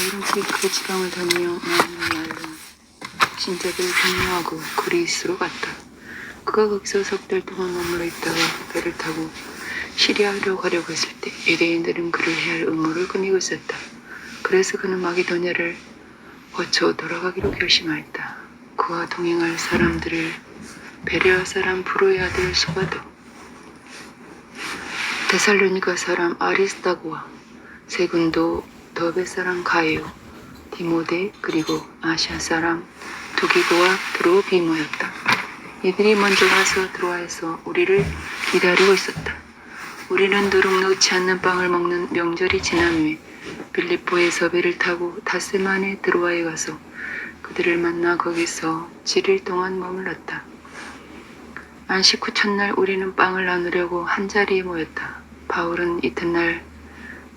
일찍 그 지방을 다니며 많은 날로 신자들 격려하고 그리스로 갔다. 그가 거기서 석 달 동안 머물러 있다가 배를 타고 시리아로 가려고 했을 때 유대인들은 그를 해할 음모를 꾸미고 있었다. 그래서 그는 마게도냐를 거쳐 돌아가기로 결심하였다. 그와 동행할 사람들을 베레아 사람 브로의 아들 소바도, 데살로니가 사람 아리스다고와 세군도 더베 사람 가이오, 디모데, 그리고 아시아 사람 두기고와 드로비모였다. 이들이 먼저 가서 드로아에서 우리를 기다리고 있었다. 우리는 누룩 넣지 않는 빵을 먹는 명절이 지난 후에 빌립보에서 배를 타고 닷새 만에 드로아에 가서 그들을 만나 거기서 7일 동안 머물렀다. 안식 후 첫날 우리는 빵을 나누려고 한자리에 모였다. 바울은 이튿날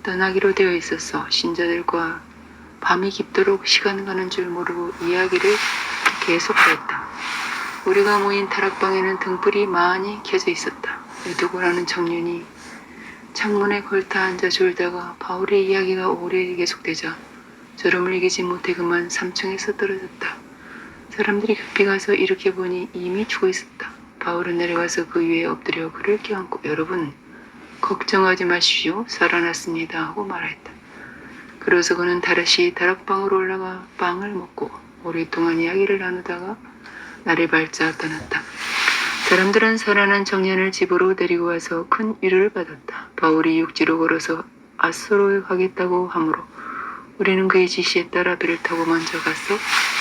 떠나기로 되어 있어서 신자들과 밤이 깊도록 시간 가는 줄 모르고 이야기를 계속하였다. 우리가 모인 다락방에는 등불이 많이 켜져 있었다. 에두고라는 청년이 창문에 걸터 앉아 졸다가 바울의 이야기가 오래 계속되자 졸음을 이기지 못해 그만 3층에서 떨어졌다. 사람들이 급히 가서 이렇게 보니 이미 죽어 있었다. 바울은 내려가서 그 위에 엎드려 그를 껴안고 여러분 걱정하지 마십시오. 살아났습니다 하고 말했다. 그래서 그는 다시 다락방으로 올라가 빵을 먹고 오랫동안 이야기를 나누다가 날이 밝자 떠났다. 사람들은 살아난 청년을 집으로 데리고 와서 큰 위로를 받았다. 바울이 육지로 걸어서 아소로에 가겠다고 하므로 우리는 그의 지시에 따라 배를 타고 먼저 가서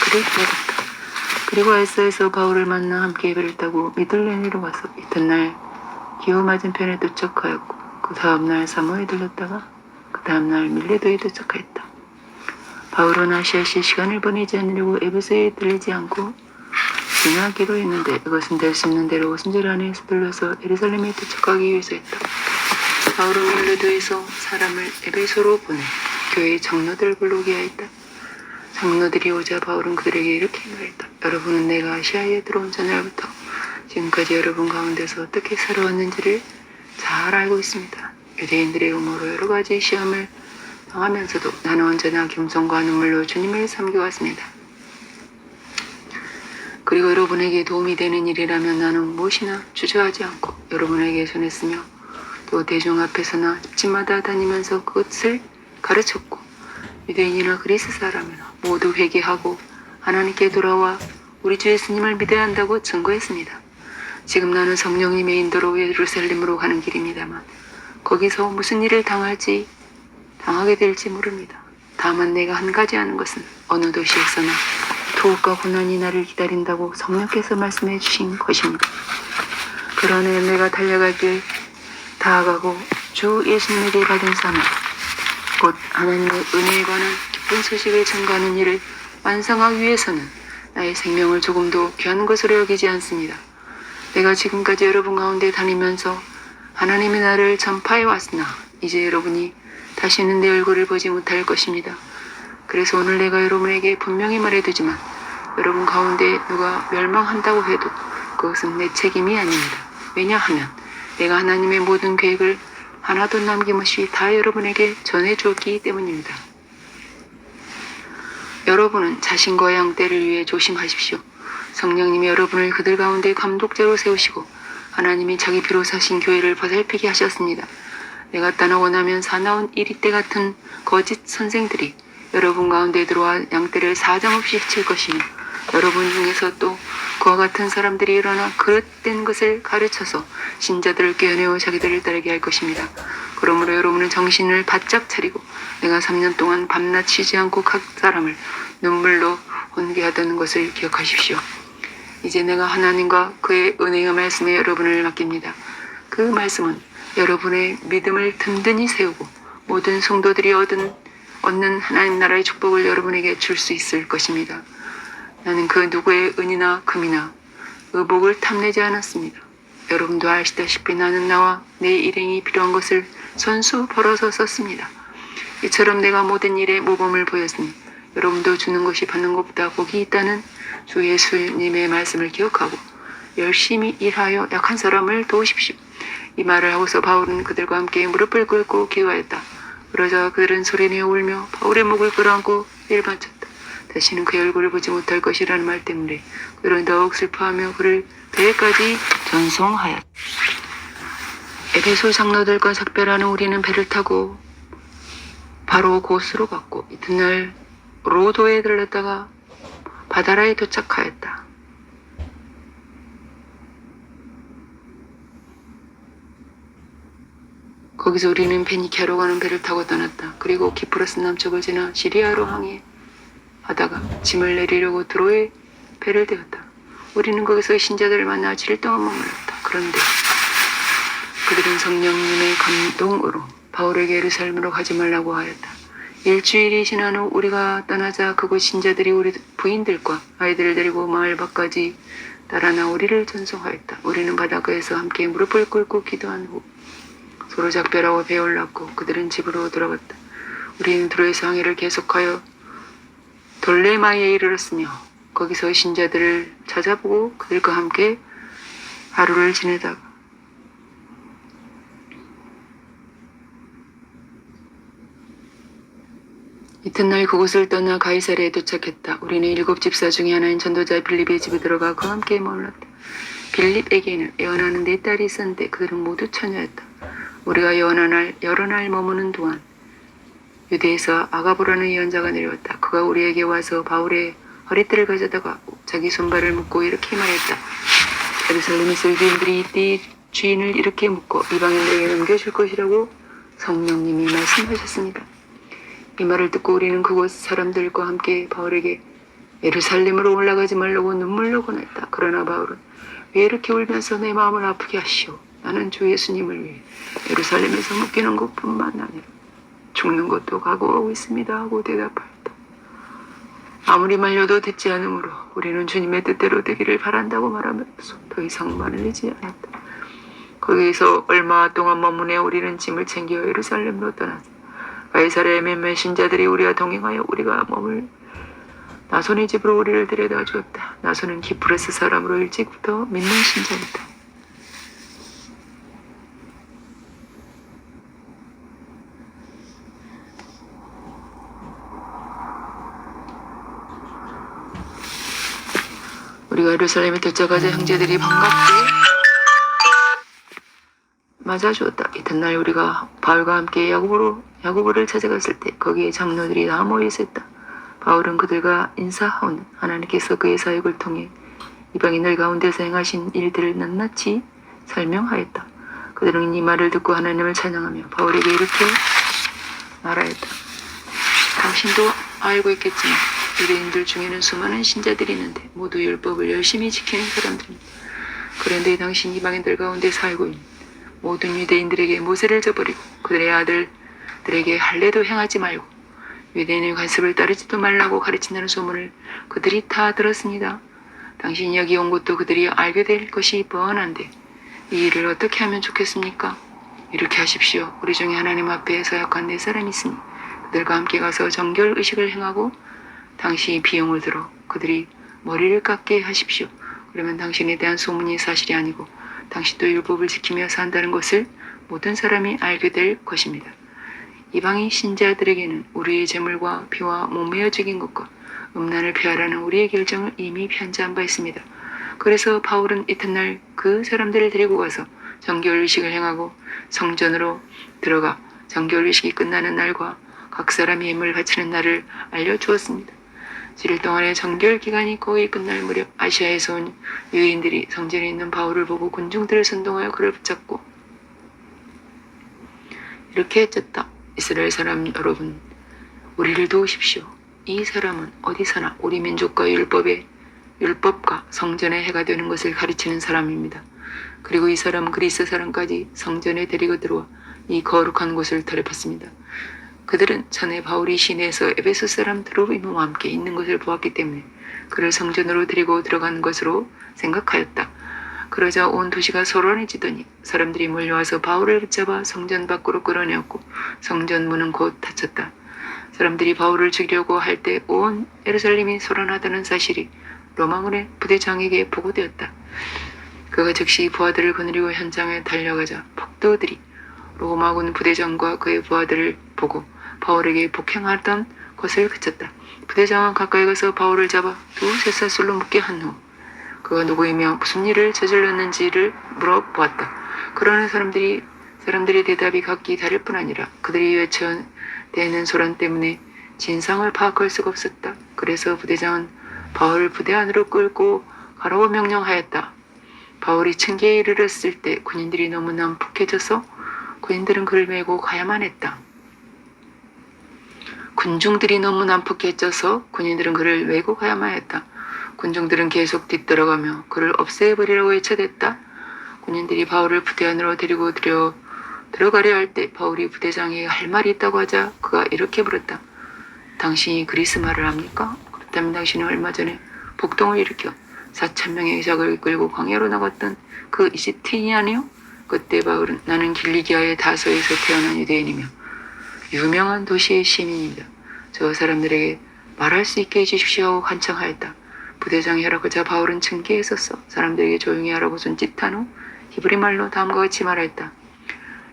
그를 기다렸다. 그리고 아소에서 바울을 만나 함께 배를 타고 미들레니로 가서 이튿날 기호 맞은편에 도착하였고 그 다음날 사모에 들렀다가 그 다음날 밀레도에 도착하였다. 바울은 아시아시 시간을 보내지 않으려고 에베소에 들리지 않고 지나기로 했는데 이것은 될 수 있는 대로 오순절 안에 서둘러서 예루살렘에 도착하기 위해서였다. 바울은 밀레도에서 사람을 에베소로 보내 교회의 장로들을 불러오게 하였다. 장로들이 오자 바울은 그들에게 이렇게 말했다. 여러분은 내가 아시아에 들어온 전날부터 지금까지 여러분 가운데서 어떻게 살아왔는지를 잘 알고 있습니다. 유대인들의 음모로 여러 가지 시험을 당하면서도 나는 언제나 겸손과 눈물로 주님을 섬겨왔습니다. 그리고 여러분에게 도움이 되는 일이라면 나는 무엇이나 주저하지 않고 여러분에게 전했으며 또 대중 앞에서나 집집마다 다니면서 그것을 가르쳤고 유대인이나 그리스 사람이나 모두 회개하고 하나님께 돌아와 우리 주 예수님을 믿어야 한다고 증거했습니다. 지금 나는 성령님의 인도로 예루살렘으로 가는 길입니다만 거기서 무슨 일을 당하게 될지 모릅니다. 다만 내가 한 가지 아는 것은 어느 도시에서나 투옥과 고난이 나를 기다린다고 성령께서 말씀해 주신 것입니다. 그러나 내가 달려갈 길 다가가고 주 예수님에게 받은 사명 곧 하나님의 은혜에 관한 기쁜 소식을 전가하는 일을 완성하기 위해서는 나의 생명을 조금도 귀한 것으로 여기지 않습니다. 내가 지금까지 여러분 가운데 다니면서 하나님의 나를 전파해 왔으나 이제 여러분이 다시는 내 얼굴을 보지 못할 것입니다. 그래서 오늘 내가 여러분에게 분명히 말해두지만 여러분 가운데 누가 멸망한다고 해도 그것은 내 책임이 아닙니다. 왜냐하면 내가 하나님의 모든 계획을 하나도 남김없이 다 여러분에게 전해주었기 때문입니다. 여러분은 자신과 양떼를 위해 조심하십시오. 성령님이 여러분을 그들 가운데 감독자로 세우시고 하나님이 자기 피로 사신 교회를 보살피게 하셨습니다. 내가 떠나고 나면 사나운 이리떼 같은 거짓 선생들이 여러분 가운데 들어와 양떼를 사정없이 해칠 것이며 여러분 중에서 또 그와 같은 사람들이 일어나 그릇된 것을 가르쳐서 신자들을 꿰어내어 자기들을 따르게 할 것입니다. 그러므로 여러분은 정신을 바짝 차리고 내가 3년 동안 밤낮 쉬지 않고 각 사람을 눈물로 훈계하던 것을 기억하십시오. 이제 내가 하나님과 그의 은혜의 말씀에 여러분을 맡깁니다. 그 말씀은 여러분의 믿음을 든든히 세우고 모든 성도들이 얻는 하나님 나라의 축복을 여러분에게 줄 수 있을 것입니다. 나는 그 누구의 은이나 금이나 의복을 탐내지 않았습니다. 여러분도 아시다시피 나는 나와 내 일행이 필요한 것을 손수 벌어서 썼습니다. 이처럼 내가 모든 일에 모범을 보였으니 여러분도 주는 것이 받는 것보다 복이 있다는 주 예수님의 말씀을 기억하고 열심히 일하여 약한 사람을 도우십시오. 이 말을 하고서 바울은 그들과 함께 무릎을 꿇고 기도하였다. 그러자 그들은 소리내어 울며 바울의 목을 끌어안고 일맞췄다. 다시는 그의 얼굴을 보지 못할 것이라는 말 때문에 그들은 더욱 슬퍼하며 그를 배까지 전송하였다. 에베소 장로들과 작별하는 우리는 배를 타고 바로 곳으로 갔고 이튿날 로도에 들렀다가 바다라에 도착하였다. 거기서 우리는 페니키아로 가는 배를 타고 떠났다. 그리고 키프로스 남쪽을 지나 시리아로 항해 하다가 짐을 내리려고 드로에 배를 대었다. 우리는 거기서 신자들을 만나 7일 동안 머물렀다. 그런데 그들은 성령님의 감동으로 바울에게 예루살렘으로 가지 말라고 하였다. 일주일이 지난 후 우리가 떠나자 그곳 신자들이 우리 부인들과 아이들을 데리고 마을 밖까지 달아나 우리를 전송하였다. 우리는 바닷가에서 함께 무릎을 꿇고 기도한 후 서로 작별하고 배에 올랐고 그들은 집으로 돌아갔다. 우리는 드로에서 항해를 계속하여 돌레마이에 이르렀으며 거기서 신자들을 찾아보고 그들과 함께 하루를 지내다가 이튿날 그곳을 떠나 가이사랴에 도착했다. 우리는 7 집사 중에 하나인 전도자 빌립의 집에 들어가 그와 함께 머물렀다. 빌립에게는 예언하는 4딸이 있었는데 그들은 모두 처녀였다. 우리가 여러 날 머무는 동안 유대에서 아가보라는 예언자가 내려왔다. 그가 우리에게 와서 바울의 허리띠를 가져다가 자기 손발을 묶고 이렇게 말했다. 예루살렘에서 유대인들이 이때 주인을 이렇게 묶고 이방인들에게 넘겨줄 것이라고 성령님이 말씀하셨습니다. 이 말을 듣고 우리는 그곳 사람들과 함께 바울에게 예루살렘으로 올라가지 말라고 눈물로 권했다. 그러나 바울은 왜 이렇게 울면서 내 마음을 아프게 하시오. 나는 주 예수님을 위해 예루살렘에서 묶이는 것뿐만 아니라 죽는 것도 각오하고 있습니다 하고 대답하였다. 아무리 말려도 듣지 않으므로 우리는 주님의 뜻대로 되기를 바란다고 말하면서 더 이상 말을 내지 않았다. 거기에서 얼마 동안 머무내 우리는 짐을 챙겨 예루살렘으로 떠났다. 가이사랴의 몇몇 신자들이 우리와 동행하여 우리가 머물 나손의 집으로 우리를 데려다 주었다. 나손은 키프로스 사람으로 일찍부터 믿는 신자였다. 우리가 예루살렘에 도착하자 형제들이 반갑게 맞아주었다. 이튿날 우리가 바울과 함께 야고보를 찾아갔을 때 거기에 장로들이 다 모여 있었다. 바울은 그들과 인사하오는 하나님께서 그의 사역을 통해 이방인들 가운데서 행하신 일들을 낱낱이 설명하였다. 그들은 이 말을 듣고 하나님을 찬양하며 바울에게 이렇게 말하였다. 당신도 알고 있겠지만 유대인들 중에는 수많은 신자들이 있는데 모두 율법을 열심히 지키는 사람들입니다. 그런데 당신 이방인들 가운데 살고 있는 모든 유대인들에게 모세를 저버리고 그들의 아들들에게 할례도 행하지 말고 유대인의 관습을 따르지도 말라고 가르친다는 소문을 그들이 다 들었습니다. 당신이 여기 온 것도 그들이 알게 될 것이 뻔한데 이 일을 어떻게 하면 좋겠습니까? 이렇게 하십시오. 우리 중에 하나님 앞에 서약한 4사람이 있으니 그들과 함께 가서 정결 의식을 행하고 당신이 비용을 들어 그들이 머리를 깎게 하십시오. 그러면 당신에 대한 소문이 사실이 아니고 당신도 율법을 지키며 산다는 것을 모든 사람이 알게 될 것입니다. 이방인 신자들에게는 우리의 재물과 피와 몸매어 죽인 것과 음란을 피하라는 우리의 결정을 이미 편지한 바 있습니다. 그래서 바울은 이튿날 그 사람들을 데리고 가서 정결의식을 행하고 성전으로 들어가 정결의식이 끝나는 날과 각 사람이 예물을 바치는 날을 알려주었습니다. 7일 동안의 정결 기간이 거의 끝날 무렵 아시아에서 온 유대인들이 성전에 있는 바울을 보고 군중들을 선동하여 그를 붙잡고 이렇게 했었다. 이스라엘 사람 여러분, 우리를 도우십시오. 이 사람은 어디서나 우리 민족과 율법과 성전에 해가 되는 것을 가르치는 사람입니다. 그리고 이 사람은 그리스 사람까지 성전에 데리고 들어와 이 거룩한 곳을 더럽혔습니다. 그들은 전에 바울이 시내에서 에베소 사람 드로비모와 함께 있는 것을 보았기 때문에 그를 성전으로 데리고 들어가는 것으로 생각하였다. 그러자 온 도시가 소란해지더니 사람들이 몰려와서 바울을 붙잡아 성전 밖으로 끌어내었고 성전 문은 곧 닫혔다. 사람들이 바울을 죽이려고 할 때 온 예루살렘이 소란하다는 사실이 로마군의 부대장에게 보고되었다. 그가 즉시 부하들을 거느리고 현장에 달려가자 폭도들이 로마군 부대장과 그의 부하들을 보고 바울에게 복행하던 것을 그쳤다. 부대장은 가까이 가서 바울을 잡아 두 쇠사슬로 묶게 한 후 그가 누구이며 무슨 일을 저질렀는지를 물어보았다. 그러나 사람들이 대답이 각기 다를 뿐 아니라 그들이 외쳐대는 소란 때문에 진상을 파악할 수가 없었다. 그래서 부대장은 바울을 부대 안으로 끌고 가라고 명령하였다. 바울이 층계에 이르렀을 때 군인들이 너무 난폭해져서 군인들은 그를 메고 가야만 했다. 군중들이 너무 난폭해져서 군인들은 그를 메고 가야만 했다. 군중들은 계속 뒤따라가며 그를 없애버리라고 외쳐댔다. 군인들이 바울을 부대 안으로 데리고 들어가려 할 때 바울이 부대장에게 할 말이 있다고 하자 그가 이렇게 물었다. 당신이 그리스 말을 합니까? 그렇다면 당신은 얼마 전에 폭동을 일으켜 4,000명의 적을 끌고 광야로 나갔던 그 이집트인이 아니요? 그때 바울은 나는 길리기아의 다소에서 태어난 유대인이며 유명한 도시의 시민입니다. 저 사람들에게 말할 수 있게 해주십시오 하고 간청하였다. 부대장이 허락하자 바울은 층계에 섰어 사람들에게 조용히 하라고 손짓한 후 히브리 말로 다음과 같이 말하였다.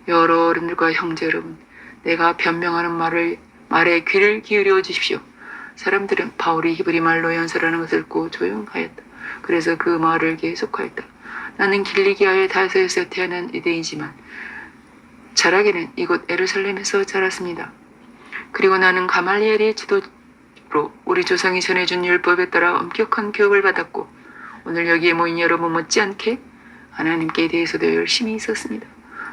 여러 어른들과 형제 여러분, 내가 변명하는 말에 귀를 기울여 주십시오. 사람들은 바울이 히브리 말로 연설하는 것을 듣고 조용하였다. 그래서 그 말을 계속하였다. 나는 길리기아의 다소에서 태어난 유대인이지만 자라기는 이곳 예루살렘에서 자랐습니다. 그리고 나는 가말리엘의 지도로 우리 조상이 전해준 율법에 따라 엄격한 교육을 받았고 오늘 여기에 모인 여러분 못지않게 하나님께 대해서도 열심히 있었습니다.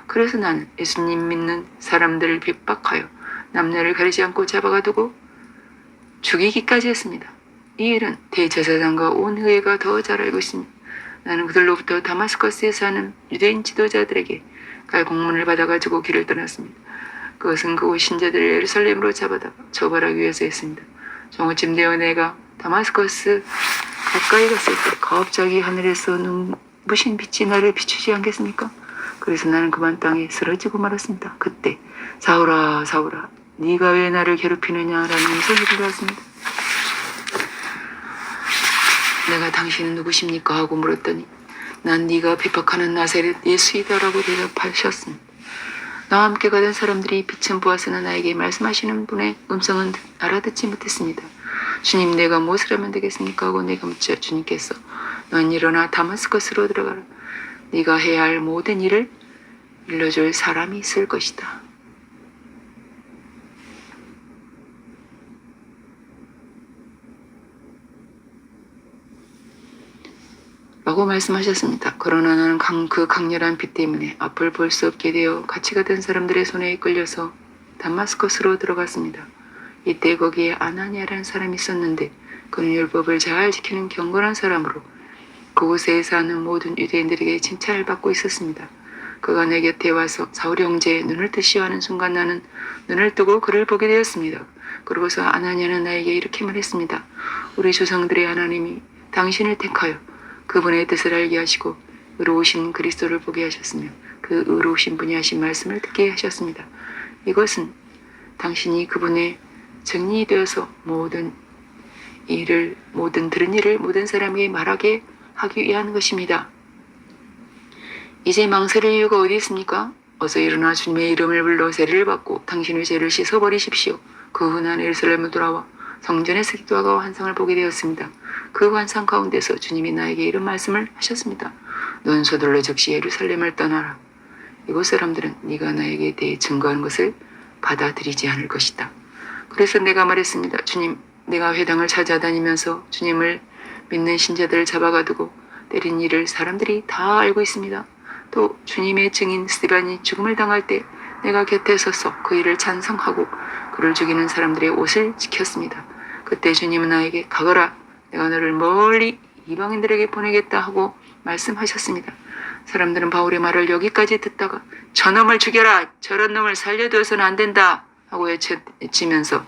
그래서 나는 예수님 믿는 사람들을 핍박하여 남녀를 가리지 않고 잡아가두고 죽이기까지 했습니다. 이 일은 대제사장과 온 의회가 더 잘 알고 있습니다. 나는 그들로부터 다마스커스에 사는 유대인 지도자들에게 갈 공문을 받아가지고 길을 떠났습니다. 그것은 그곳 신자들을 예루살렘으로 잡아다가 처벌하기 위해서 했습니다. 정오쯤 되어 내가 다마스커스 가까이 갔을 때 갑자기 하늘에서 눈부신 빛이 나를 비추지 않겠습니까? 그래서 나는 그만 땅에 쓰러지고 말았습니다. 그때 사울아 사울아 네가 왜 나를 괴롭히느냐라는 음성이 들려왔습니다. 내가 당신은 누구십니까? 하고 물었더니 난 네가 핍박하는 나사렛 예수이다라고 대답하셨습니다. 나와 함께 가던 사람들이 빛은 보아서나 나에게 말씀하시는 분의 음성은 알아듣지 못했습니다. 주님 내가 무엇을 하면 되겠습니까? 하고 내가 묻자 주님께서 넌 일어나 다마스커스로 들어가라. 네가 해야 할 모든 일을 일러줄 사람이 있을 것이다. 라고 말씀하셨습니다. 그러나 나는 그 강렬한 빛 때문에 앞을 볼 수 없게 되어 같이 가던 사람들의 손에 이끌려서 다마스커스로 들어갔습니다. 이때 거기에 아나니아라는 사람이 있었는데 그는 율법을 잘 지키는 경건한 사람으로 그곳에 사는 모든 유대인들에게 칭찬을 받고 있었습니다. 그가 내 곁에 와서 사울이 형제의 눈을 뜨시오 하는 순간 나는 눈을 뜨고 그를 보게 되었습니다. 그러고서 아나니아는 나에게 이렇게 말했습니다. 우리 조상들의 하나님이 당신을 택하여 그분의 뜻을 알게 하시고 의로우신 그리스도를 보게 하셨으며 그 의로우신 분이 하신 말씀을 듣게 하셨습니다. 이것은 당신이 그분의 증인이 되어서 모든 들은 일을 모든 사람에게 말하게 하기 위한 것입니다. 이제 망설일 이유가 어디 있습니까? 어서 일어나 주님의 이름을 불러 세례를 받고 당신의 죄를 씻어버리십시오. 그 후 나는 예루살렘을 돌아와 성전에서 기도하고 환상을 보게 되었습니다. 그 환상 가운데서 주님이 나에게 이런 말씀을 하셨습니다. 넌 서둘러 즉시 예루살렘을 떠나라. 이곳 사람들은 네가 나에게 대해 증거하는 것을 받아들이지 않을 것이다. 그래서 내가 말했습니다. 주님, 내가 회당을 찾아다니면서 주님을 믿는 신자들을 잡아가두고 때린 일을 사람들이 다 알고 있습니다. 또 주님의 증인 스데반이 죽음을 당할 때 내가 곁에 서서 그 일을 찬성하고 그를 죽이는 사람들의 옷을 지켰습니다. 그때 주님은 나에게 가거라. 내가 너를 멀리 이방인들에게 보내겠다 하고 말씀하셨습니다. 사람들은 바울의 말을 여기까지 듣다가 저놈을 죽여라. 저런 놈을 살려두어서는 안 된다 하고 외치면서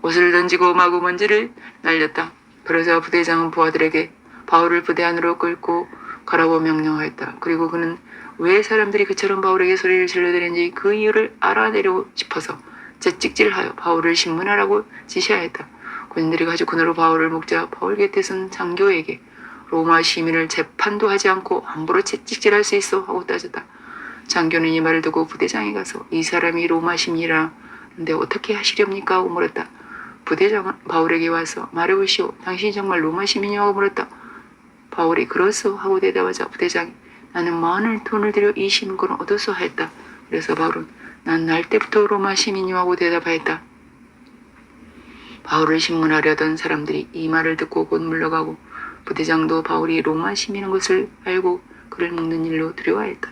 옷을 던지고 마구 먼지를 날렸다. 그러자 부대장은 부하들에게 바울을 부대 안으로 끌고 가라고 명령하였다. 그리고 그는 왜 사람들이 그처럼 바울에게 소리를 질러대는지 그 이유를 알아내려고 싶어서 채찍질하여 바울을 신문하라고 지시하였다. 군인들이 가죽끈으로 바울을 묶자 바울 곁에 선 장교에게 로마 시민을 재판도 하지 않고 함부로 채찍질할 수 있어 하고 따졌다. 장교는 이 말을 듣고 부대장에 가서 이 사람이 로마 시민이라는 근데 어떻게 하시렵니까? 하고 물었다. 부대장은 바울에게 와서 말해보시오. 당신이 정말 로마 시민이냐고 하고 물었다. 바울이 그렇소 하고 대답하자 부대장이 나는 많은 돈을 들여 이 시민권을 얻었소 하였다. 그래서 바울은 난 날 때부터 로마 시민이요 하고 대답하였다. 바울을 신문하려던 사람들이 이 말을 듣고 곧 물러가고 부대장도 바울이 로마 시민인 것을 알고 그를 묶는 일로 두려워하였다.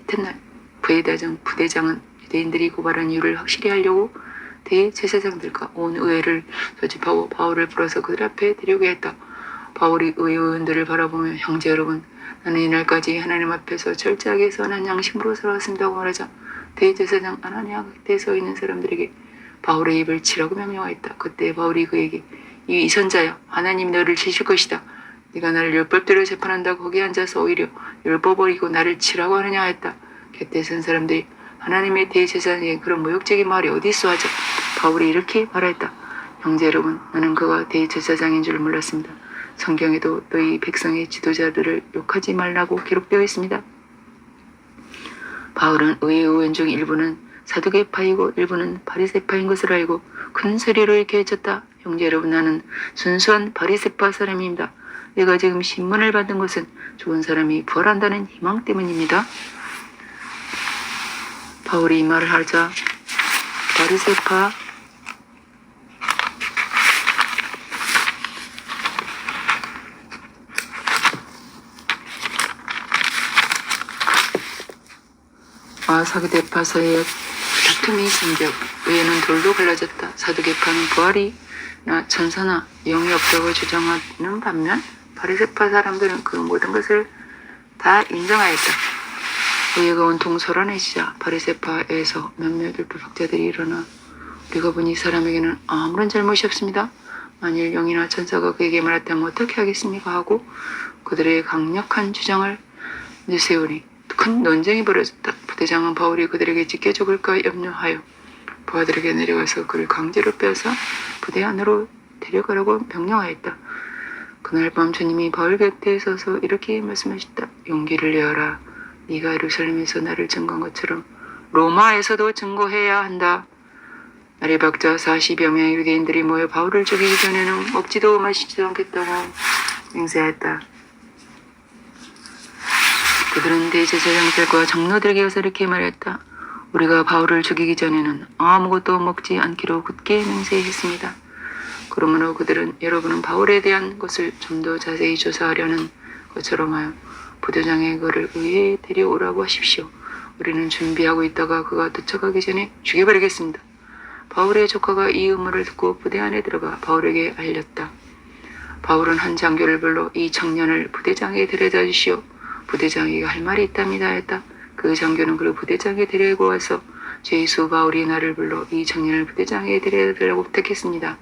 이튿날 부대장은 유대인들이 고발한 이유를 확실히 하려고 대제사장들과 온 의회를 소집하고 바울을 불러서 그들 앞에 데려오게 했다. 바울이 의원들을 바라보며 형제 여러분 나는 이날까지 하나님 앞에서 철저하게 선한 양심으로 살아왔습니다 하고 말하자 대제사장 아나니아 곁에 서 있는 사람들에게 바울의 입을 치라고 명령하였다. 그때 바울이 그에게 이 선자야 하나님 너를 치실 것이다. 네가 나를 율법대로 재판한다고 거기 앉아서 오히려 율법을 어기고 나를 치라고 하느냐 하였다. 곁에 선 사람들이 하나님의 대제사장의 그런 모욕적인 말이 어디 있어 하자 바울이 이렇게 말하였다. 형제 여러분 나는 그가 대제사장인 줄 몰랐습니다. 성경에도 너희 백성의 지도자들을 욕하지 말라고 기록되어 있습니다. 바울은 의회 의원 중 일부는 사두개파이고 일부는 바리새파인 것을 알고 큰 소리로 이렇게 외쳤다. 형제 여러분 나는 순수한 바리새파 사람입니다. 내가 지금 신문을 받은 것은 좋은 사람이 부활한다는 희망 때문입니다. 바울이 이 말을 하자 바리새파 사두개파 사이에 다툼이 생겨 의회는 돌로 갈라졌다. 사두개파는 부활이나 천사나 영이 없다고 주장하는 반면 바리새파 사람들은 그 모든 것을 다 인정하였다. 의회가 온통 소란해지자 바리새파에서 몇몇 율법학자들이 일어나 우리가 보니 이 사람에게는 아무런 잘못이 없습니다. 만일 영이나 천사가 그에게 말했다면 어떻게 하겠습니까? 하고 그들의 강력한 주장을 내세우니 큰 논쟁이 벌어졌다. 부대장은 바울이 그들에게 찢겨 죽을까 염려하여 부하들에게 내려가서 그를 강제로 빼앗아 부대 안으로 데려가라고 명령하였다. 그날 밤 주님이 바울 곁에 서서 이렇게 말씀하셨다. 용기를 내어라. 네가 예루살렘에서 나를 증거한 것처럼 로마에서도 증거해야 한다. 날의 박자 40여 명의 유대인들이 모여 바울을 죽이기 전에는 먹지도 마시지도 않겠다고 맹세했다. 그들은 대제사장들과 장로들에게 가서 이렇게 말했다. 우리가 바울을 죽이기 전에는 아무것도 먹지 않기로 굳게 맹세했습니다. 그러므로 그들은 여러분은 바울에 대한 것을 좀 더 자세히 조사하려는 것처럼 하여 부대장의 그를 의회에 데려오라고 하십시오. 우리는 준비하고 있다가 그가 도착하기 전에 죽여버리겠습니다. 바울의 조카가 이 음모를 듣고 부대 안에 들어가 바울에게 알렸다. 바울은 한 장교를 불러 이 청년을 부대장에게 데려다 주시오. 부대장에게 할 말이 있답니다 했다. 그 장교는 그를 부대장에 데리고 와서 죄수 바울이 나를 불러 이 청년을 부대장에게 데려다달라고 부탁했습니다.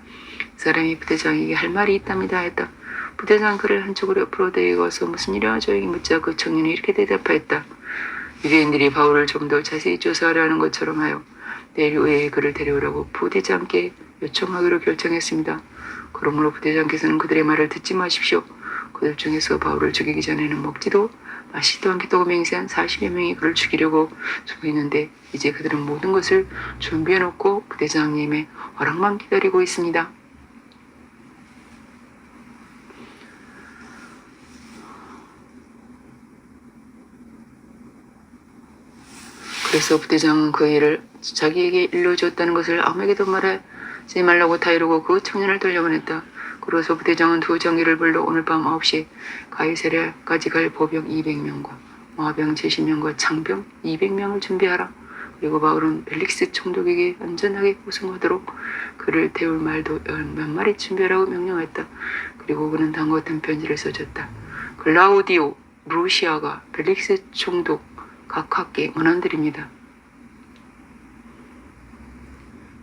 사람이 부대장에게 할 말이 있답니다 했다. 부대장 그를 한쪽으로 옆으로 데리고 와서 무슨 일이야 조용히 묻자 그 청년이 이렇게 대답하였다. 유대인들이 바울을 좀 더 자세히 조사하려는 것처럼 하여 내일 의회에 그를 데려오라고 부대장께 요청하기로 결정했습니다. 그러므로 부대장께서는 그들의 말을 듣지 마십시오. 그들 중에서 바울을 죽이기 전에는 먹지도 마시지도 않겠다고 맹세한 40여 명이 그를 죽이려고 죽이는데 이제 그들은 모든 것을 준비해놓고 부대장님의 허락만 기다리고 있습니다. 그래서 부대장은 그 일을 자기에게 일러주었다는 것을 아무에게도 말하지 말라고 다 이루고 그 청년을 돌려보냈다. 그래서 부대장은 두 장교를 불러 오늘 밤 9시에 가이사랴까지 갈 보병 200명과 마병 70명과 창병 200명을 준비하라. 그리고 바울은 벨릭스 총독에게 안전하게 호송하도록 그를 태울 말도 몇 마리 준비하라고 명령했다. 그리고 그는 다음과 같은 편지를 써줬다. 글라우디오 루시아가 벨릭스 총독 각하께 문안드립니다.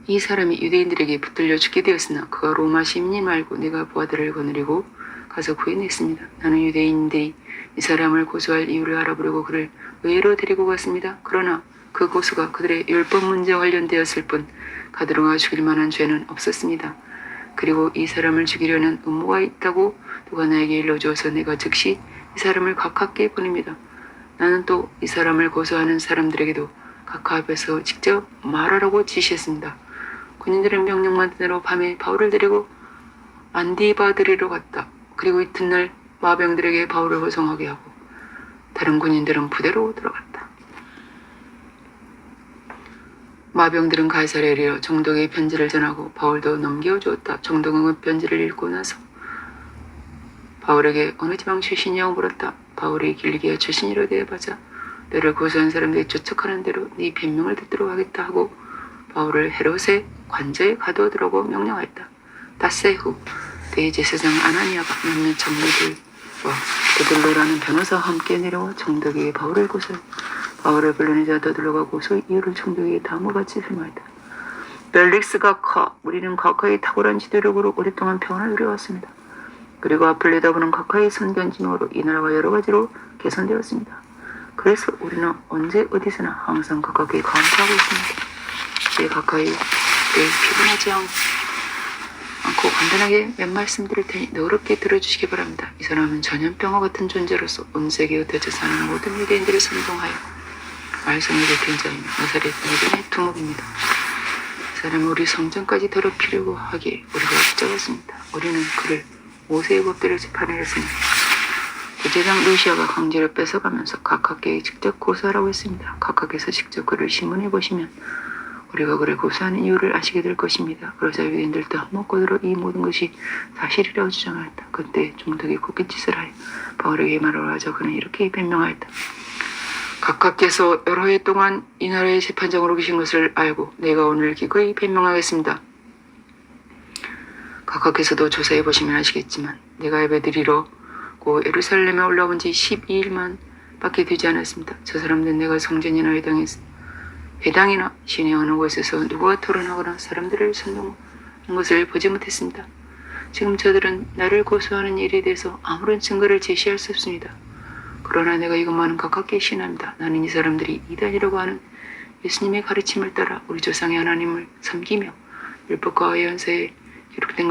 이 사람이 유대인들에게 붙들려 죽게 되었으나 그가 로마 시민이 말고 내가 부하들을 거느리고 가서 구해냈습니다. 나는 유대인들이 이 사람을 고소할 이유를 알아보려고 그를 의회로 데리고 갔습니다. 그러나 그 고소가 그들의 율법 문제와 관련되었을 뿐 가드로가 죽일 만한 죄는 없었습니다. 그리고 이 사람을 죽이려는 음모가 있다고 누가 나에게 일러주어서 내가 즉시 이 사람을 각하께 보냅니다. 나는 또 이 사람을 고소하는 사람들에게도 각하 앞에서 직접 말하라고 지시했습니다. 군인들은 명령만 대로 밤에 바울을 데리고 안디바드리로 갔다. 그리고 이튿날 마병들에게 바울을 호송하게 하고 다른 군인들은 부대로 들어갔다. 마병들은 가이사랴에 정독에게 편지를 전하고 바울도 넘겨주었다. 정독은 편지를 읽고 나서 바울에게 어느 지방 출신이냐고 물었다. 바울이 길리기아 출신이라 대답하자 너를 고소한 사람들이 쫓아가는 대로 네 변명을 듣도록 하겠다 하고 바울을 헤롯의 관저에 가두어두라고 명령하였다. 닷새 후 대제사장 아나니아가 몇몇 장로들과 더둘러라는 변호사와 함께 내려와 정독에게 바울을 고소해 바울을 불러내자 더둘러가 고소 이유를 정독에게 다음과 같이 설명했다. 벨릭스가 우리는 가까이 탁월한 지도력으로 오랫동안 평안을 누려왔습니다. 그리고 앞을 내다보는 가까이 선견진으로 이 나라가 여러 가지로 개선되었습니다. 그래서 우리는 언제 어디서나 항상 가깝게 감사하고 있습니다. 내 가까이 피곤하지 않고 간단하게 몇 말씀 드릴 테니 너그럽게 들어주시기 바랍니다. 이 사람은 전염병과 같은 존재로서 온 세계에 흩어져 사는 모든 유대인들을 선동하여 말씀을 지킨 자이며 나사렛 유대인의 두목입니다. 이 사람은 우리 성전까지 더럽히려고 하기에 우리가 붙잡았습니다. 우리는 그를 모세의 법대로 재판을 했습니다. 부제장 루시아가 강제로 뺏어가면서 각각에게 직접 고소하라고 했습니다. 각각에서 직접 그를 신문해 보시면 우리가 그를 고소하는 이유를 아시게 될 것입니다. 그러자 유대인들도 한목고대로 이 모든 것이 사실이라고 주장하였다. 그때 종독이 굳게 짓을 하여 바울에게 말하라 하자 그는 이렇게 변명하였다. 각각께서 여러 해 동안 이 나라의 재판장으로 계신 것을 알고 내가 오늘 기꺼이 변명하겠습니다. 각각께서도 조사해 보시면 아시겠지만 내가 예배드리러 고 예루살렘에 올라온 지 12일만 밖에 되지 않았습니다. 저 사람들은 내가 성전이나 회당이나 시내 어느 곳에서 누구와 토론하거나 사람들을 선동한 것을 보지 못했습니다. 지금 저들은 나를 고소하는 일에 대해서 아무런 증거를 제시할 수 없습니다. 그러나 내가 이것만은 가깝게 신합니다. 나는 이 사람들이 이단이라고 하는 예수님의 가르침을 따라 우리 조상의 하나님을 섬기며 율법과 예언서에 기록된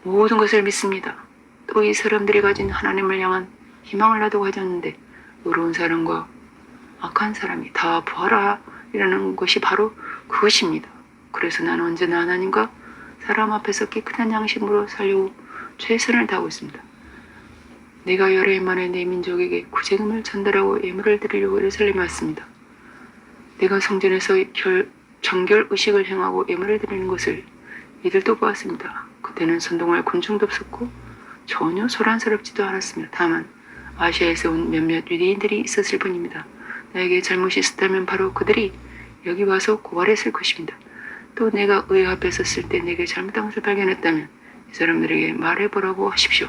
모든 것을 믿습니다. 또 이 사람들이 가진 하나님을 향한 희망을 나도 가졌는데 의로운 사람과 악한 사람이 다 부활하리라는 것이 바로 그것입니다. 그래서 나는 언제나 하나님과 사람 앞에서 깨끗한 양심으로 살려고 최선을 다하고 있습니다. 내가 여러 해 만에 내 민족에게 구제금을 전달하고 예물을 드리려고 예루살렘에 왔습니다. 내가 성전에서 정결 의식을 행하고 예물을 드리는 것을 이들도 보았습니다. 그때는 선동할 군중도 없었고 전혀 소란스럽지도 않았습니다. 다만 아시아에서 온 몇몇 유대인들이 있었을 뿐입니다. 나에게 잘못이 있었다면 바로 그들이 여기 와서 고발했을 것입니다. 또 내가 의회 앞에 섰을 때 내게 잘못한 것을 발견했다면 이 사람들에게 말해보라고 하십시오.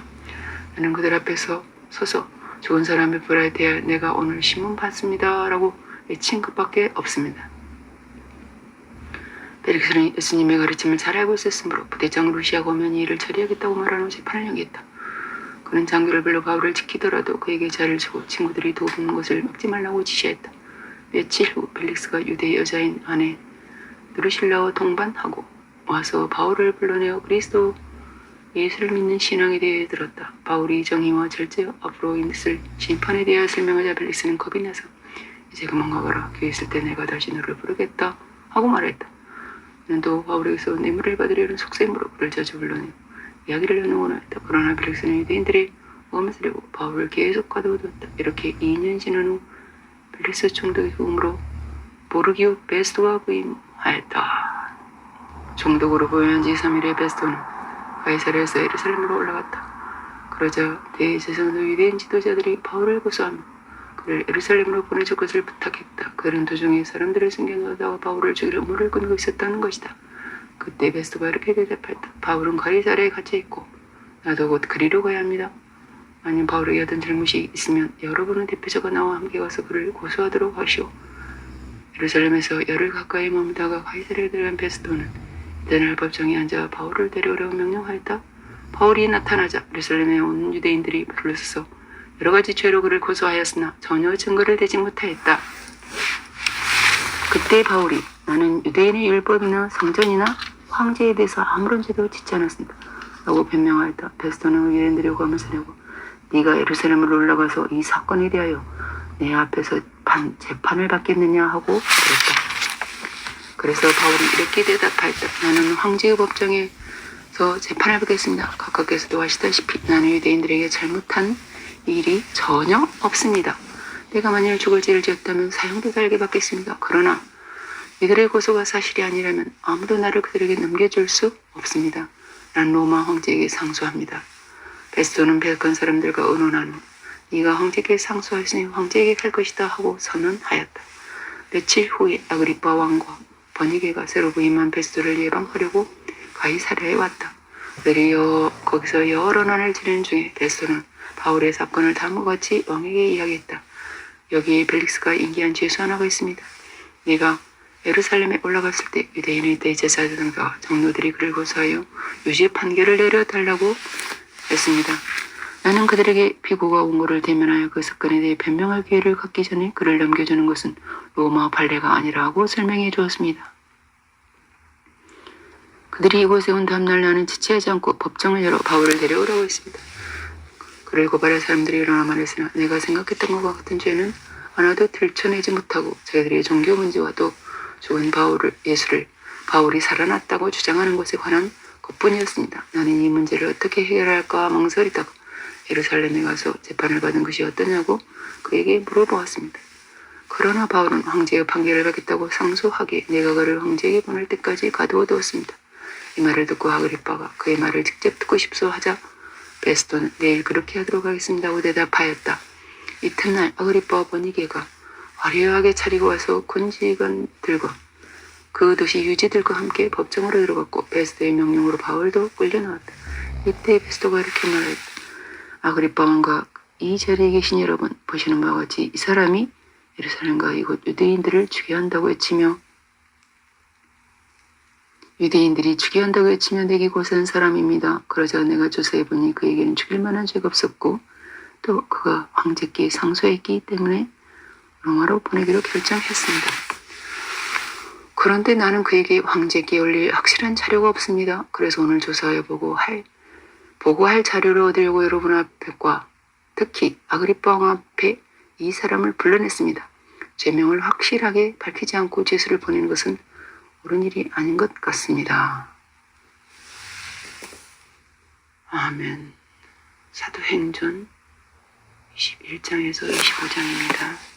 나는 그들 앞에서 서서 좋은 사람의 불화에 대해 내가 오늘 신문 봤습니다 라고 외친 것밖에 없습니다. 벨릭스는 예수님의 가르침을 잘 알고 있었으므로 부대장 루시아가 오면 이 일을 처리하겠다고 말하는 재판을 연기했다. 그는 장교를 불러 바울을 지키더라도 그에게 자를 주고 친구들이 도우는 것을 막지 말라고 지시했다. 며칠 후 벨릭스가 유대 여자인 아내 드루실라와 동반하고 와서 바울을 불러내어 그리스도 예수를 믿는 신앙에 대해 들었다. 바울이 정의와 절제 앞으로 있을 심판에 대해 설명하자 벨릭스는 겁이 나서 이제 그만 가거라. 교회 있을 때 내가 다시 너를 부르겠다 하고 말했다. 그는 또 바울에게서 뇌물을 받으려는 속셈으로 그를 자주 불러내어 이야기를 나누곤 했다. 그러나 벨릭스는 유대인들의 엄슬이고 바울을 계속 가둬두었다. 이렇게 2년 지난 후 벨릭스 총독의 후임으로 보르기오 베스토가 부임하였다. 총독으로 부임한 지 3일에 베스토는 가이사랴에서 예루살렘으로 올라갔다. 그러자 대제사장도 유대인 지도자들이 바울을 고소하며 그를 예루살렘으로 보내줄 것을 부탁했다. 그들은 도중에 사람들을 숨겨놓다가 바울을 죽이려 물을 끊고 있었다는 것이다. 그때 베스토가 이렇게 대답했다. 바울은 가이사랴에 갇혀있고 나도 곧 그리로 가야 합니다. 만약 바울에게 어떤 잘못이 있으면 여러분은 대표자가 나와 함께 가서 그를 고소하도록 하시오. 예루살렘에서 열흘 가까이 머물다가 가이사랴에 들어간 베스토는 이단을 법정에 앉아 바울을 데려오라고 명령하였다. 바울이 나타나자 예루살렘에 온 유대인들이 불러서서 여러 가지 죄로 그를 고소하였으나 전혀 증거를 대지 못하였다. 그때 바울이 나는 유대인의 율법이나 성전이나 황제에 대해서 아무런 죄도 짓지 않았습니다 라고 변명하였다. 베스토는 유대인들이 고함을 내고 네가 예루살렘으로 올라가서 이 사건에 대하여 내 앞에서 재판을 받겠느냐 하고 그랬다. 그래서 바울이 이렇게 대답하였다. 나는 황제의 법정에서 재판을 받겠습니다. 각각께서도 아시다시피 나는 유대인들에게 잘못한 일이 전혀 없습니다. 내가 만일 죽을 죄를 지었다면 사형도 달게 받겠습니다. 그러나 이들의 고소가 사실이 아니라면 아무도 나를 그들에게 넘겨줄 수 없습니다. 난 로마 황제에게 상소합니다. 베스토는 배역한 사람들과 의논한 후 네가 황제에게 상소하였으니 황제에게 갈 것이다 하고 선언하였다. 며칠 후에 아그리빠 왕과 버니게가 새로 부임한 베스토를 예방하려고 가이사랴에 왔다. 그들이 거기서 여러 난을 지내는 중에 베스토는 바울의 사건을 다음과 같이 왕에게 이야기했다. 여기 벨릭스가 인기한 죄수 하나가 있습니다. 네가 예루살렘에 올라갔을 때 유대인의 대제사장과 장로들이 그를 고소하여 유죄 판결을 내려달라고 했습니다. 나는 그들에게 피고가 원고를 대면하여 그 사건에 대해 변명할 기회를 갖기 전에 그를 넘겨주는 것은 로마 판례가 아니라고 설명해 주었습니다. 그들이 이곳에 온 다음날 나는 지체하지 않고 법정을 열어 바울을 데려오라고 했습니다. 그를 고발할 사람들이 일어나 말했으나 내가 생각했던 것과 같은 죄는 하나도 들춰내지 못하고 저희들의 종교 문제와 또 죽은 예수를 바울이 살아났다고 주장하는 것에 관한 것뿐이었습니다. 나는 이 문제를 어떻게 해결할까 망설이다가 예루살렘에 가서 재판을 받은 것이 어떠냐고 그에게 물어보았습니다. 그러나 바울은 황제의 판결을 받겠다고 상소하기에 내가 그를 황제에게 보낼 때까지 가두어두었습니다. 이 말을 듣고 아그리빠가 그의 말을 직접 듣고 싶소 하자 베스토는 내일 그렇게 하도록 하겠습니다 하고 대답하였다. 이튿날 아그리빠와 버니게가 화려하게 차리고 와서 군직원들과 그 도시 유지들과 함께 법정으로 들어갔고 베스토의 명령으로 바울도 끌려나왔다. 이때 베스토가 이렇게 말했다. 아그리빠 왕과 이 자리에 계신 여러분, 보시는 바와 같이 이 사람이 예루살렘과 이곳 유대인들이 죽여야 한다고 외치며 내게 고소한 사람입니다. 그러자 내가 조사해보니 그에게는 죽일 만한 죄가 없었고 또 그가 황제께 상소했기 때문에 로마로 보내기로 결정했습니다. 그런데 나는 그에게 황제께 올릴 확실한 자료가 없습니다. 그래서 오늘 조사해 보고할 자료를 얻으려고 여러분 앞과 특히 아그리빠 왕 앞에 이 사람을 불러냈습니다. 죄명을 확실하게 밝히지 않고 죄수를 보내는 것은 옳은 일이 아닌 것 같습니다. 아멘. 사도행전 21장에서 25장입니다.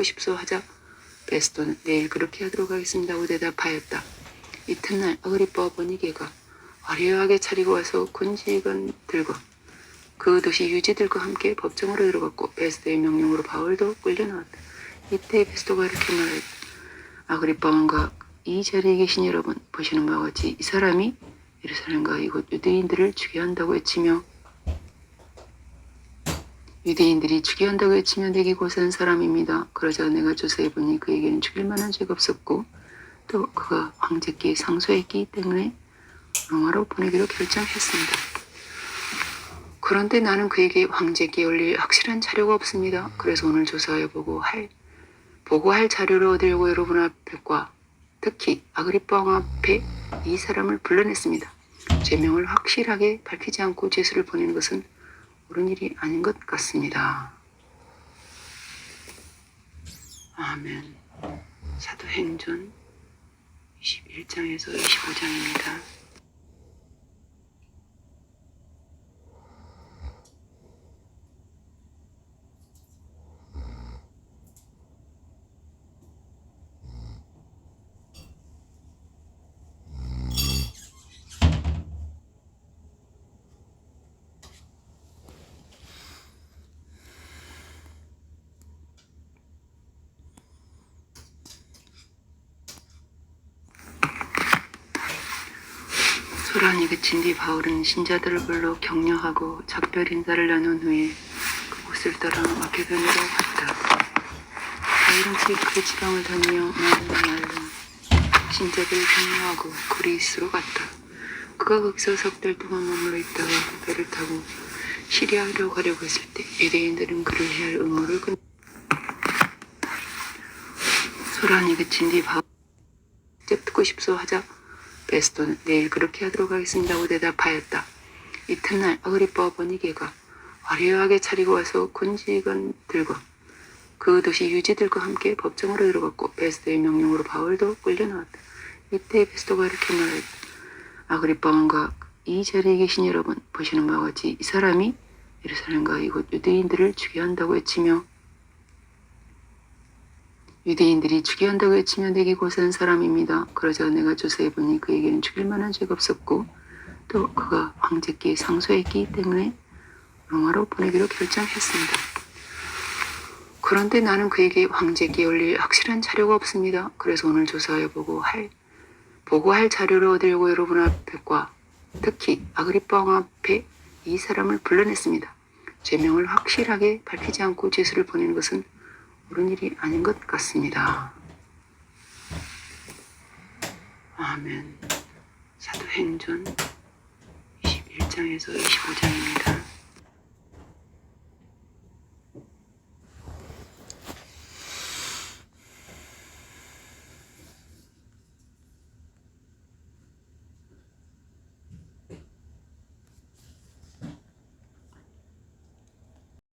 듣고 싶소 하자 베스토는 내일 그렇게 하도록 하겠습니다 하고 대답하였다. 이튿날 아그리빠와 버니게가 화려하게 차리고 와서 군직은 들고 그 도시 유지들과 함께 법정으로 들어갔고 베스토의 명령으로 바울도 끌려나왔다. 이때 베스토가 이렇게 말했다. 아그리빠 왕과 이 자리에 계신 여러분, 보시는 바와 같이 이 사람이 예루살렘과 이곳 유대인들을 죽여야 한다고 외치며 내기 고사한 사람입니다. 그러자 내가 조사해보니 그에게는 죽일 만한 죄가 없었고 또 그가 황제께 상소했기 때문에 로마로 보내기로 결정했습니다. 그런데 나는 그에게 황제께 올릴 확실한 자료가 없습니다. 그래서 오늘 조사해 보고할 자료를 얻으려고 여러분 앞과 특히 아그리빠 왕 앞에 이 사람을 불러냈습니다. 죄명을 확실하게 밝히지 않고 죄수를 보내는 것은 옳은 일이 아닌 것 같습니다. 아멘. 사도행전 21장에서 25장입니다. 소란이 그친 뒤 바울은 신자들을 불러 격려하고 작별 인사를 나눈 후에 그곳을 떠나 마케도니아로 갔다. 바울은 그 지방을 다니며 말로 신자들을 격려하고 그리스로 갔다. 그가 거기서 석 달 동안 머물러 있다가 배를 타고 시리아로 가려고 했을 때 유대인들은 그를 해야 할 의무를 소란이 그친 뒤 바울 직접 듣고 싶소 하자 베스토는 내일 그렇게 하도록 하겠습니다 하고 대답하였다. 이튿날 아그리빠와 버니게가 화려하게 차리고 와서 군직은 들고 그 도시 유지들과 함께 법정으로 들어갔고 베스토의 명령으로 바울도 끌려나왔다. 이때 베스토가 이렇게 말했다. 아그리빠 왕과 이 자리에 계신 여러분, 보시는 바와 같이 이 사람이 예루살렘과 이곳 유대인들을 죽여야 한다고 외치며 내기 고사한 사람입니다. 그러자 내가 조사해보니 그에게는 죽일 만한 죄가 없었고 또 그가 황제께 상소했기 때문에 로마로 보내기로 결정했습니다. 그런데 나는 그에게 황제께 올릴 확실한 자료가 없습니다. 그래서 오늘 조사해 보고할 자료를 얻으려고 여러분 앞과 특히 아그리빠 왕 앞에 이 사람을 불러냈습니다. 죄명을 확실하게 밝히지 않고 죄수를 보내는 것은 옳은 일이 아닌 것 같습니다. 아멘. 사도행전 21장에서 25장입니다.